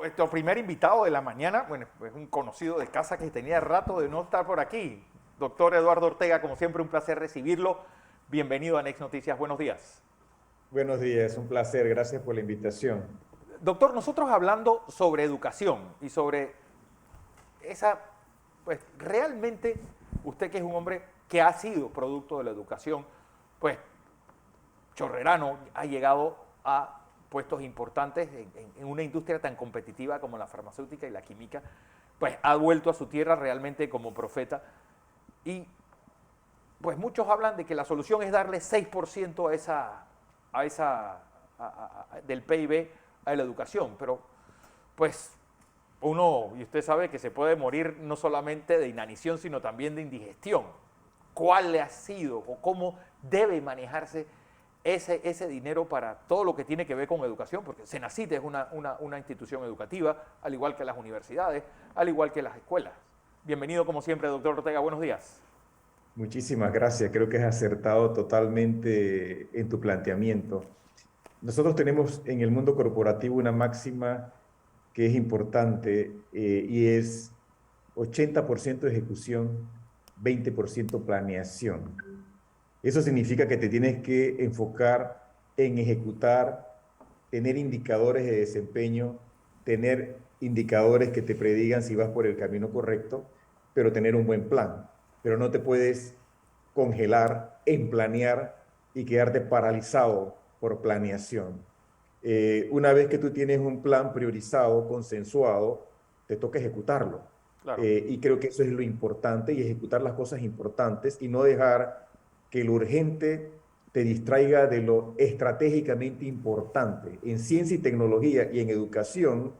nuestro primer invitado de la mañana, bueno, es un conocido de casa que tenía rato de no estar por aquí. Doctor Eduardo Ortega, como siempre, un placer recibirlo. Bienvenido a Next Noticias. Buenos días. Buenos días, un placer, gracias por la invitación. Doctor, nosotros hablando sobre educación y sobre esa, pues realmente usted que es un hombre que ha sido producto de la educación, pues chorrerano, ha llegado a puestos importantes en una industria tan competitiva como la farmacéutica y la química, pues ha vuelto a su tierra realmente como profeta y pues muchos hablan de que la solución es darle 6% del PIB a la educación, pero pues uno, y usted sabe que se puede morir no solamente de inanición, sino también de indigestión. ¿Cuál ha sido o cómo debe manejarse ese dinero para todo lo que tiene que ver con educación? Porque Senacit es una institución educativa, al igual que las universidades, al igual que las escuelas. Bienvenido como siempre, doctor Ortega, buenos días. Muchísimas gracias, creo que has acertado totalmente en tu planteamiento. Nosotros tenemos en el mundo corporativo una máxima que es importante y es 80% ejecución, 20% planeación. Eso significa que te tienes que enfocar en ejecutar, tener indicadores de desempeño, tener indicadores que te predigan si vas por el camino correcto, pero tener un buen plan. Pero no te puedes congelar en planear y quedarte paralizado por planeación. Una vez que tú tienes un plan priorizado, consensuado, te toca ejecutarlo. Claro. Y creo que eso es lo importante y ejecutar las cosas importantes y no dejar que lo urgente te distraiga de lo estratégicamente importante. En ciencia y tecnología y en educación,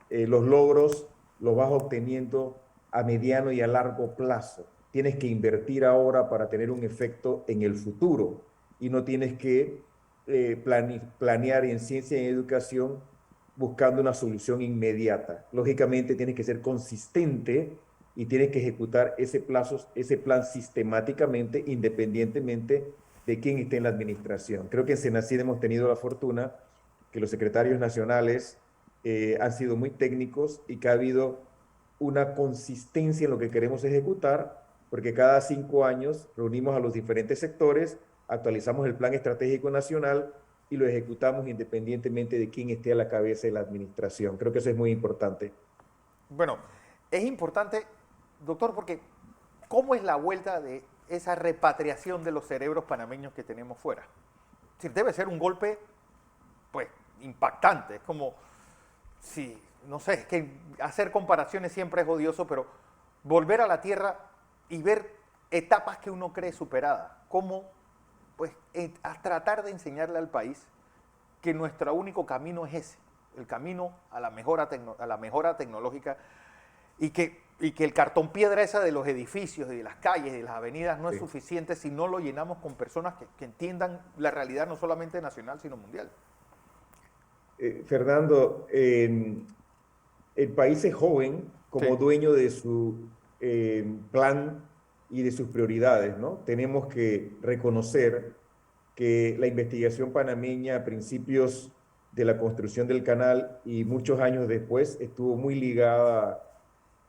los logros los vas obteniendo a mediano y a largo plazo. Tienes que invertir ahora para tener un efecto en el futuro y no tienes que planear en ciencia y en educación buscando una solución inmediata. Lógicamente tienes que ser consistente y tienes que ejecutar ese plan sistemáticamente, independientemente de quién esté en la administración. Creo que en Senacid hemos tenido la fortuna que los secretarios nacionales han sido muy técnicos y que ha habido una consistencia en lo que queremos ejecutar, porque cada 5 años reunimos a los diferentes sectores, actualizamos el plan estratégico nacional y lo ejecutamos independientemente de quién esté a la cabeza de la administración. Creo que eso es muy importante. Bueno, es importante, doctor, porque ¿cómo es la vuelta de esa repatriación de los cerebros panameños que tenemos fuera? Es decir, debe ser un golpe, pues, impactante. Es como si, no sé, es que hacer comparaciones siempre es odioso, pero volver a la tierra y ver etapas que uno cree superadas, como, pues, a tratar de enseñarle al país que nuestro único camino es ese, el camino a la mejora tecnológica y que el cartón piedra esa de los edificios y de las calles y de las avenidas no es Sí. suficiente si no lo llenamos con personas que entiendan la realidad no solamente nacional, sino mundial. Fernando, el país es joven como Sí, dueño de su plan y de sus prioridades, ¿no? Tenemos que reconocer que la investigación panameña a principios de la construcción del canal y muchos años después estuvo muy ligada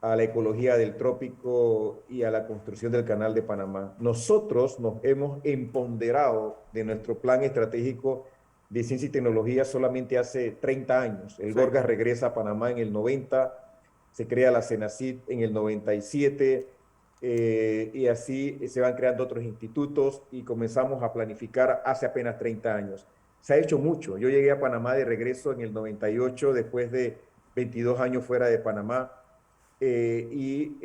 a la ecología del trópico y a la construcción del canal de Panamá. Nosotros nos hemos empoderado de nuestro plan estratégico de ciencia y tecnología solamente hace 30 años. El sí. Gorgas regresa a Panamá en el 90, se crea la Senacid en el 97, y así se van creando otros institutos y comenzamos a planificar hace apenas 30 años. Se ha hecho mucho. Yo llegué a Panamá de regreso en el 98, después de 22 años fuera de Panamá, y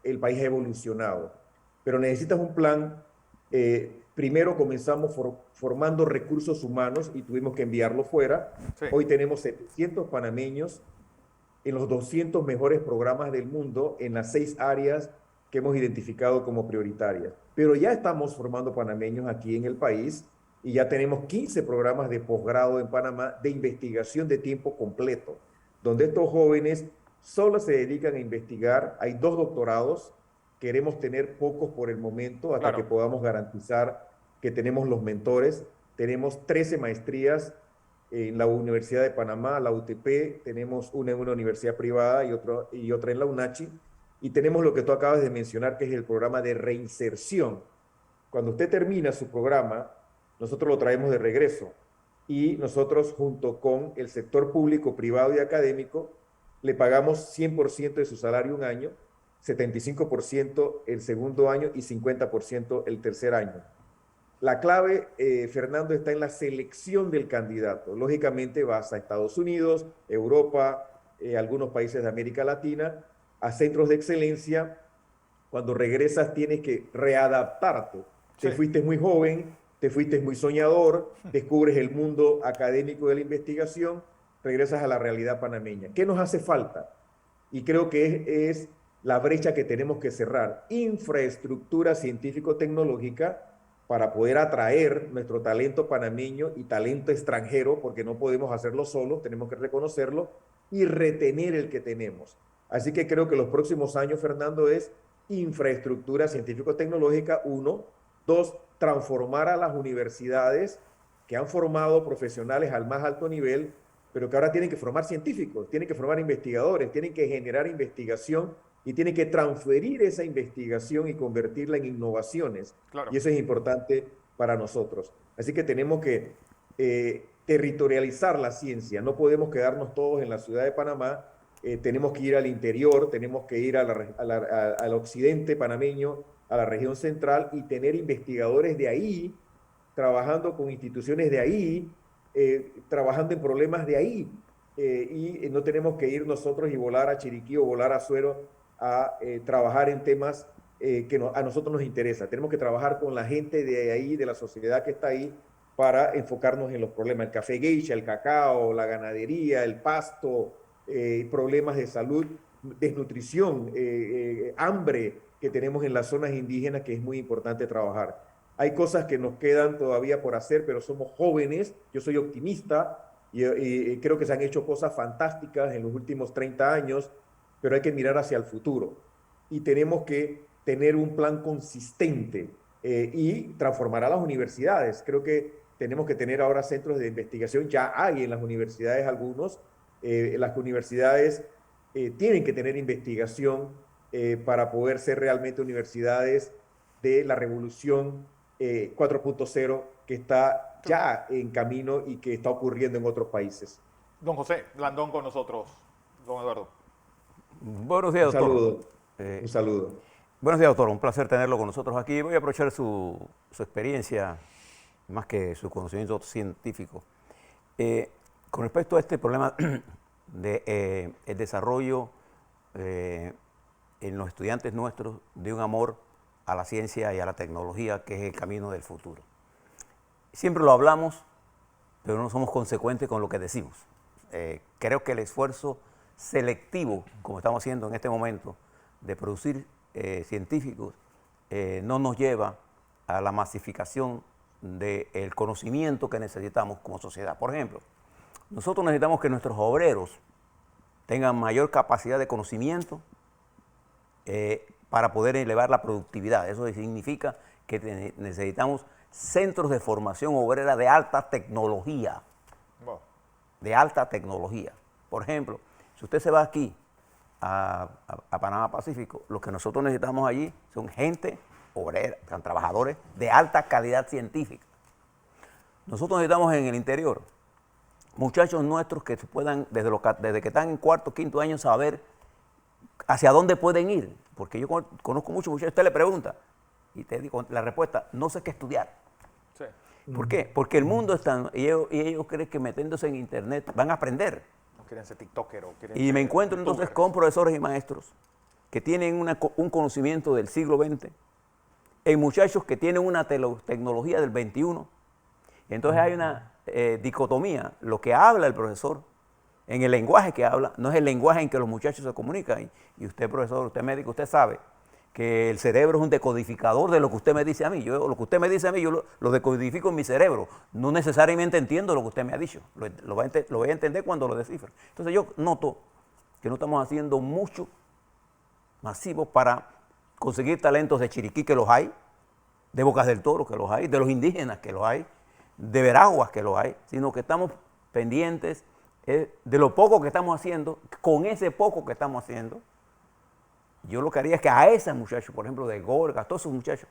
el país ha evolucionado. Pero necesitas un plan. Primero comenzamos formando recursos humanos y tuvimos que enviarlo fuera. Sí. Hoy tenemos 700 panameños en los 200 mejores programas del mundo en las 6 áreas que hemos identificado como prioritarias. Pero ya estamos formando panameños aquí en el país y ya tenemos 15 programas de posgrado en Panamá de investigación de tiempo completo, donde estos jóvenes solo se dedican a investigar. Hay 2 doctorados, queremos tener pocos por el momento hasta que Claro. podamos garantizar que tenemos los mentores. Tenemos 13 maestrías en la Universidad de Panamá, la UTP, tenemos una en una universidad privada y otra en la UNACHI, y tenemos lo que tú acabas de mencionar, que es el programa de reinserción. Cuando usted termina su programa, nosotros lo traemos de regreso y nosotros junto con el sector público, privado y académico, le pagamos 100% de su salario un año, 75% el segundo año y 50% el tercer año. La clave, Fernando, está en la selección del candidato. Lógicamente vas a Estados Unidos, Europa, algunos países de América Latina, a centros de excelencia. Cuando regresas tienes que readaptarte. Sí. Te fuiste muy joven, te fuiste muy soñador, descubres el mundo académico de la investigación, regresas a la realidad panameña. ¿Qué nos hace falta? Y creo que es la brecha que tenemos que cerrar. Infraestructura científico-tecnológica para poder atraer nuestro talento panameño y talento extranjero, porque no podemos hacerlo solos, tenemos que reconocerlo, y retener el que tenemos. Así que creo que los próximos años, Fernando, es infraestructura científico-tecnológica, uno. Dos, transformar a las universidades que han formado profesionales al más alto nivel, pero que ahora tienen que formar científicos, tienen que formar investigadores, tienen que generar investigación y tienen que transferir esa investigación y convertirla en innovaciones. Claro. Y eso es importante para nosotros. Así que tenemos que territorializar la ciencia. No podemos quedarnos todos en la ciudad de Panamá. Tenemos que ir al interior, tenemos que ir al occidente panameño, a la región central y tener investigadores de ahí, trabajando con instituciones de ahí, trabajando en problemas de ahí. Y no tenemos que ir nosotros y volar a Chiriquí o volar a Suero a trabajar en temas que a nosotros nos interesa. Tenemos que trabajar con la gente de ahí, de la sociedad que está ahí, para enfocarnos en los problemas. El café geisha, el cacao, la ganadería, el pasto, problemas de salud, desnutrición, hambre que tenemos en las zonas indígenas, que es muy importante trabajar. Hay cosas que nos quedan todavía por hacer, pero somos jóvenes. Yo soy optimista y creo que se han hecho cosas fantásticas en los últimos 30 años, pero hay que mirar hacia el futuro. Y tenemos que tener un plan consistente y transformar a las universidades. Creo que tenemos que tener ahora centros de investigación. Ya hay en las universidades algunos. Las universidades tienen que tener investigación para poder ser realmente universidades de la revolución 4.0 que está ya en camino y que está ocurriendo en otros países. Don José Blandón con nosotros, don Eduardo. Buenos días, Un doctor. saludo. Un saludo. Buenos días, doctor. Un placer tenerlo con nosotros aquí. Voy a aprovechar su experiencia, más que su conocimiento científico. Con respecto a este problema de el desarrollo en los estudiantes nuestros de un amor a la ciencia y a la tecnología, que es el camino del futuro. Siempre lo hablamos, pero no somos consecuentes con lo que decimos. Creo que el esfuerzo selectivo, como estamos haciendo en este momento, de producir científicos, no nos lleva a la masificación del conocimiento que necesitamos como sociedad. Por ejemplo, nosotros necesitamos que nuestros obreros tengan mayor capacidad de conocimiento para poder elevar la productividad. Eso significa que necesitamos centros de formación obrera de alta tecnología. Wow. De alta tecnología. Por ejemplo, si usted se va aquí a Panamá Pacífico, lo que nosotros necesitamos allí son gente obrera, son trabajadores de alta calidad científica. Nosotros necesitamos en el interior muchachos nuestros que puedan, desde que están en cuarto, quinto año, saber hacia dónde pueden ir. Porque yo conozco muchos muchachos, usted le pregunta, y te digo la respuesta, no sé qué estudiar. Sí. ¿Por qué? Porque el mundo está, y ellos creen que metiéndose en internet van a aprender. No quieren ser tiktoker o quieren Y ser me encuentro entonces youtubers. con profesores y maestros que tienen un conocimiento del siglo XX, en muchachos que tienen una tecnología del XXI. Entonces hay una dicotomía. Lo que habla el profesor, en el lenguaje que habla, no es el lenguaje en que los muchachos se comunican. Y usted, profesor, usted médico, usted sabe que el cerebro es un decodificador de lo que usted me dice a mí. Lo que usted me dice a mí, yo lo decodifico en mi cerebro. No necesariamente entiendo lo que usted me ha dicho. Lo voy a entender cuando lo descifre. Entonces yo noto que no estamos haciendo mucho masivo para conseguir talentos de Chiriquí, que los hay, de Bocas del Toro, que los hay, de los indígenas, que los hay, de Veraguas, que los hay, sino que estamos pendientes de lo poco que estamos haciendo. Con ese poco que estamos haciendo, yo lo que haría es que a esos muchachos, por ejemplo, de Gorgas, todos esos muchachos,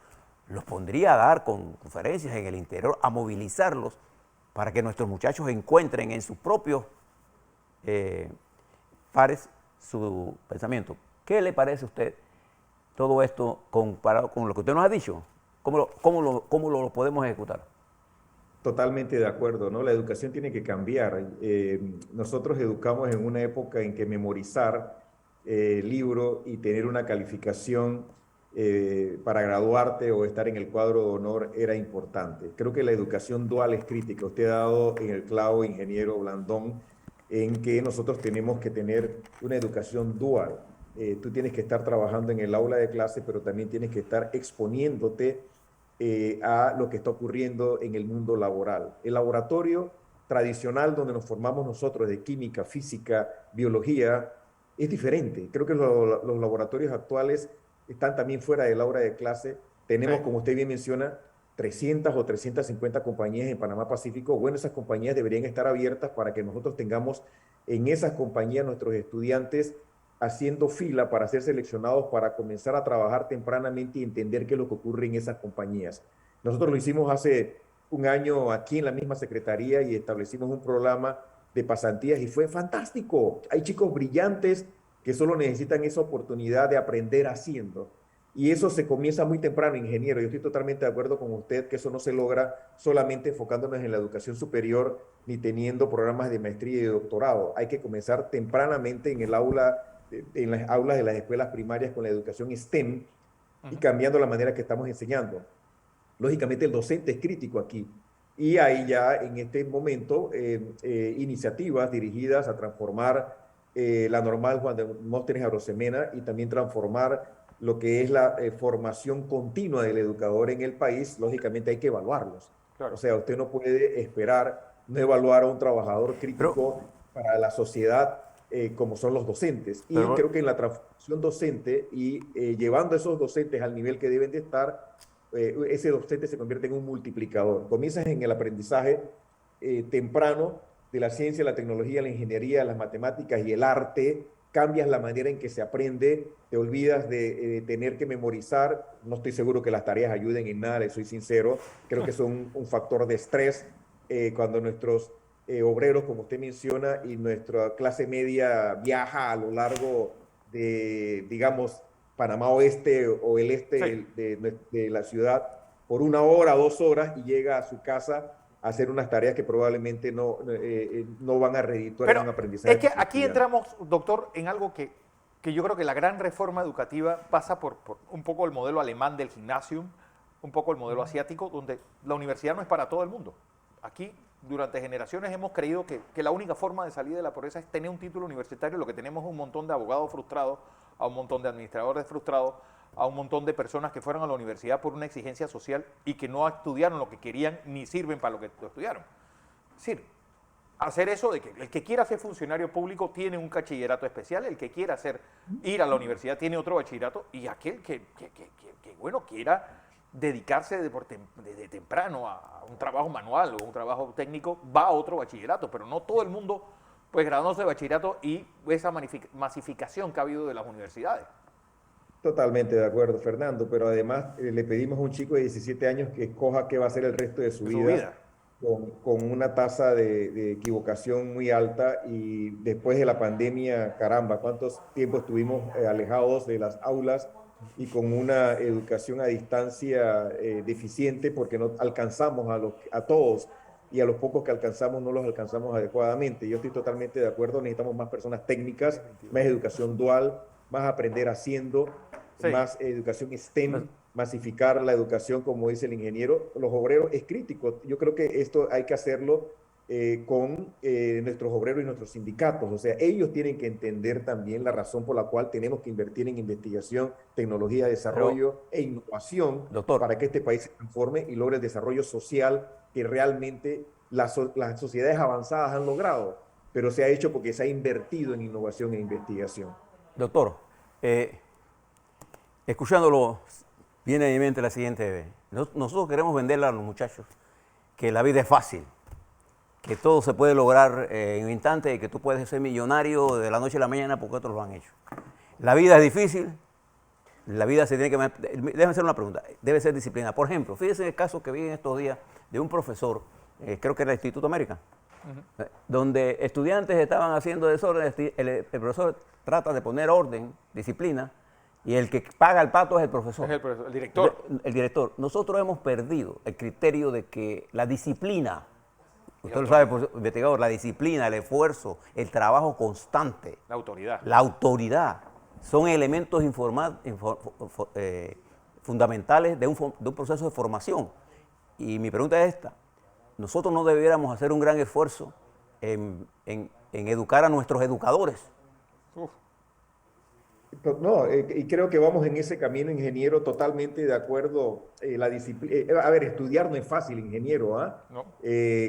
los pondría a dar con conferencias en el interior, a movilizarlos para que nuestros muchachos encuentren en sus propios pares su pensamiento. ¿Qué le parece a usted todo esto comparado con lo que usted nos ha dicho? ¿Cómo lo podemos ejecutar? Totalmente de acuerdo, ¿no? La educación tiene que cambiar. Nosotros educamos en una época en que memorizar libro y tener una calificación para graduarte o estar en el cuadro de honor era importante. Creo que la educación dual es crítica. Usted ha dado en el clavo, ingeniero Blandón, en que nosotros tenemos que tener una educación dual. Tú tienes que estar trabajando en el aula de clase, pero también tienes que estar exponiéndote a lo que está ocurriendo en el mundo laboral. El laboratorio tradicional donde nos formamos nosotros de química, física, biología, es diferente. Creo que los laboratorios actuales están también fuera del aula de clase. Tenemos, como usted bien menciona, 300 o 350 compañías en Panamá Pacífico. Bueno, esas compañías deberían estar abiertas para que nosotros tengamos en esas compañías nuestros estudiantes haciendo fila para ser seleccionados para comenzar a trabajar tempranamente y entender qué es lo que ocurre en esas compañías. Nosotros lo hicimos hace un año aquí en la misma secretaría y establecimos un programa de pasantías y fue fantástico. Hay chicos brillantes que solo necesitan esa oportunidad de aprender haciendo. Y eso se comienza muy temprano, ingeniero. Yo estoy totalmente de acuerdo con usted que eso no se logra solamente enfocándonos en la educación superior ni teniendo programas de maestría y de doctorado. Hay que comenzar tempranamente en el aula, en las aulas de las escuelas primarias con la educación STEM y cambiando la manera que estamos enseñando. Lógicamente el docente es crítico aquí y hay ya en este momento iniciativas dirigidas a transformar la normal Juan de Móstenes Arosemena y también transformar lo que es la formación continua del educador en el país. Lógicamente hay que evaluarlos. Claro. O sea, usted no puede esperar no evaluar a un trabajador crítico para la sociedad como son los docentes. Y creo que en la transformación docente y llevando a esos docentes al nivel que deben de estar, ese docente se convierte en un multiplicador. Comienzas en el aprendizaje temprano de la ciencia, la tecnología, la ingeniería, las matemáticas y el arte, cambias la manera en que se aprende, te olvidas de tener que memorizar. No estoy seguro que las tareas ayuden en nada, les soy sincero. Creo que son un factor de estrés cuando nuestros obreros, como usted menciona, y nuestra clase media viaja a lo largo de, digamos, Panamá Oeste o el este de la ciudad por 1 hora, 2 horas y llega a su casa a hacer unas tareas que probablemente no van a redituar en un aprendizaje. Es que aquí entramos, doctor, en algo que yo creo que la gran reforma educativa pasa por un poco el modelo alemán del gymnasium, un poco el modelo asiático, donde la universidad no es para todo el mundo. Aquí, durante generaciones, hemos creído que la única forma de salir de la pobreza es tener un título universitario. Lo que tenemos es un montón de abogados frustrados, a un montón de administradores frustrados, a un montón de personas que fueron a la universidad por una exigencia social y que no estudiaron lo que querían ni sirven para lo que estudiaron. Es decir, hacer eso de que el que quiera ser funcionario público tiene un bachillerato especial, el que quiera ir a la universidad tiene otro bachillerato, y aquel que bueno, quiera dedicarse desde temprano a un trabajo manual o un trabajo técnico va a otro bachillerato, pero no todo el mundo pues graduándose de bachillerato y esa masificación que ha habido de las universidades. Totalmente de acuerdo, Fernando, pero además le pedimos a un chico de 17 años que escoja qué va a ser el resto de su vida. Con una tasa de equivocación muy alta, y después de la pandemia, caramba, cuántos tiempos estuvimos alejados de las aulas y con una educación a distancia deficiente porque no alcanzamos a todos, y a los pocos que alcanzamos no los alcanzamos adecuadamente. Yo estoy totalmente de acuerdo, necesitamos más personas técnicas, más educación dual, más aprender haciendo, más educación STEM, masificar la educación, como dice el ingeniero. Los obreros es crítico. Yo creo que esto hay que hacerlo con nuestros obreros y nuestros sindicatos. O sea, ellos tienen que entender también la razón por la cual tenemos que invertir en investigación, tecnología, desarrollo e innovación, doctor, para que este país se transforme y logre el desarrollo social que realmente las sociedades avanzadas han logrado, pero se ha hecho porque se ha invertido en innovación e investigación. Doctor, escuchándolo, viene a mi mente la siguiente. Nosotros queremos venderle a los muchachos que la vida es fácil, que todo se puede lograr en un instante y que tú puedes ser millonario de la noche a la mañana porque otros lo han hecho. La vida es difícil, la vida se tiene que... Déjame hacer una pregunta, debe ser disciplina. Por ejemplo, fíjense en el caso que vi en estos días de un profesor, creo que era el Instituto América, donde estudiantes estaban haciendo desorden, el profesor trata de poner orden, disciplina, y el que paga el pato es el profesor. Es el director. El director. Nosotros hemos perdido el criterio de que la disciplina, usted lo sabe, investigador, la disciplina, el esfuerzo, el trabajo constante, la autoridad, son elementos fundamentales de un proceso de formación. Y mi pregunta es esta, nosotros no debiéramos hacer un gran esfuerzo en educar a nuestros educadores. No, y creo que vamos en ese camino, ingeniero, totalmente de acuerdo. La disciplina, a ver, estudiar no es fácil, ingeniero, ¿ah? No.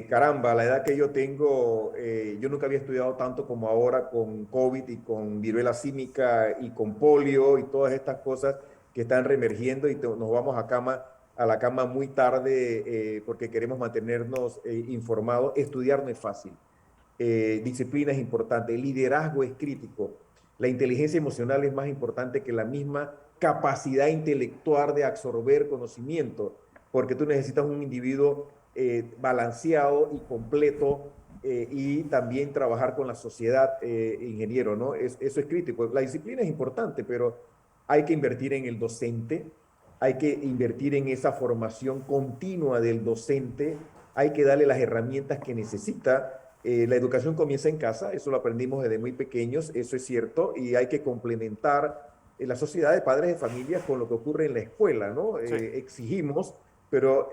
Caramba, la edad que yo tengo, yo nunca había estudiado tanto como ahora con COVID y con viruela símica y con polio y todas estas cosas que están reemergiendo y nos vamos a la cama muy tarde porque queremos mantenernos informados. Estudiar no es fácil. Disciplina es importante, el liderazgo es crítico. La inteligencia emocional es más importante que la misma capacidad intelectual de absorber conocimiento, porque tú necesitas un individuo balanceado y completo y también trabajar con la sociedad, ingeniero, ¿no? Eso es crítico. La disciplina es importante, pero hay que invertir en el docente, hay que invertir en esa formación continua del docente, hay que darle las herramientas que necesita. La educación comienza en casa, eso lo aprendimos desde muy pequeños, eso es cierto, y hay que complementar la sociedad de padres de familia con lo que ocurre en la escuela, ¿no? Sí. Exigimos, pero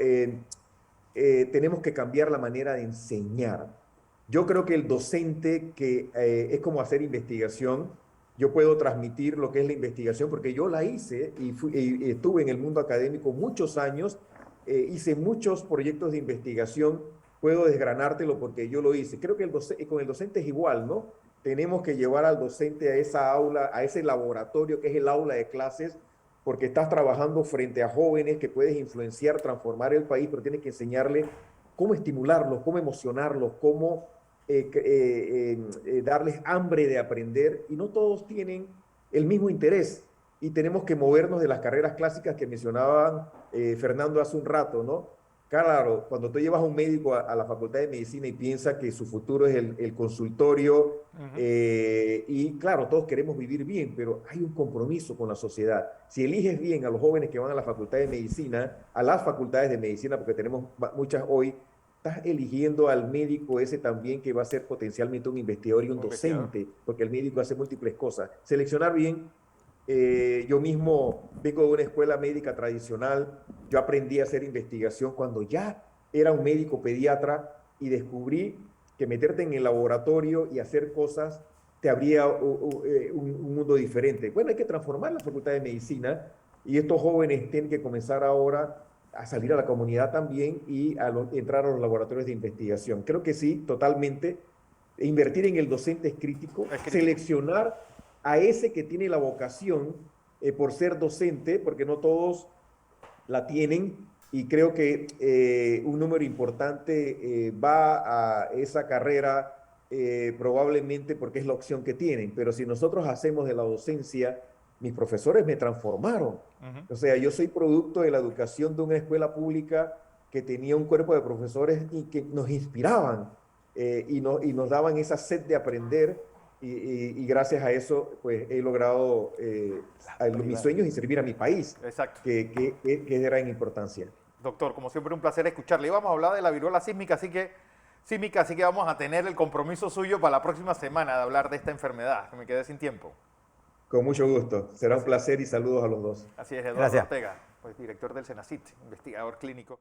tenemos que cambiar la manera de enseñar. Yo creo que el docente, que es como hacer investigación, yo puedo transmitir lo que es la investigación porque yo la hice y estuve en el mundo académico muchos años, hice muchos proyectos de investigación. Puedo desgranártelo porque yo lo hice. Creo que con el docente es igual, ¿no? Tenemos que llevar al docente a esa aula, a ese laboratorio que es el aula de clases, porque estás trabajando frente a jóvenes que puedes influenciar, transformar el país, pero tienes que enseñarles cómo estimularlos, cómo emocionarlos, cómo darles hambre de aprender. Y no todos tienen el mismo interés. Y tenemos que movernos de las carreras clásicas que mencionaban Fernando hace un rato, ¿no? Claro, cuando tú llevas a un médico a la Facultad de Medicina y piensa que su futuro es el consultorio, y claro, todos queremos vivir bien, pero hay un compromiso con la sociedad. Si eliges bien a los jóvenes que van a la Facultad de Medicina, a las facultades de medicina, porque tenemos muchas hoy, estás eligiendo al médico ese también que va a ser potencialmente un investigador y un docente, porque el médico hace múltiples cosas. Seleccionar bien. Yo mismo vengo de una escuela médica tradicional, yo aprendí a hacer investigación cuando ya era un médico pediatra y descubrí que meterte en el laboratorio y hacer cosas te abría un mundo diferente. Bueno, hay que transformar la Facultad de Medicina y estos jóvenes tienen que comenzar ahora a salir a la comunidad también y entrar a los laboratorios de investigación. Creo que sí, totalmente. Invertir en el docente es crítico. Seleccionar a ese que tiene la vocación por ser docente, porque no todos la tienen, y creo que un número importante va a esa carrera probablemente porque es la opción que tienen, pero si nosotros hacemos de la docencia, mis profesores me transformaron. O sea, yo soy producto de la educación de una escuela pública que tenía un cuerpo de profesores y que nos inspiraban y nos daban esa sed de aprender. Y gracias a eso, pues he logrado mis sueños y servir a mi país, que es de gran importancia. Doctor, como siempre, un placer escucharle. Íbamos a hablar de la viruela sísmica, así que vamos a tener el compromiso suyo para la próxima semana de hablar de esta enfermedad, que me quedé sin tiempo. Con mucho gusto. Será un placer y saludos a los dos. Así es, Eduardo Ortega, pues, director del CENACYT, investigador clínico.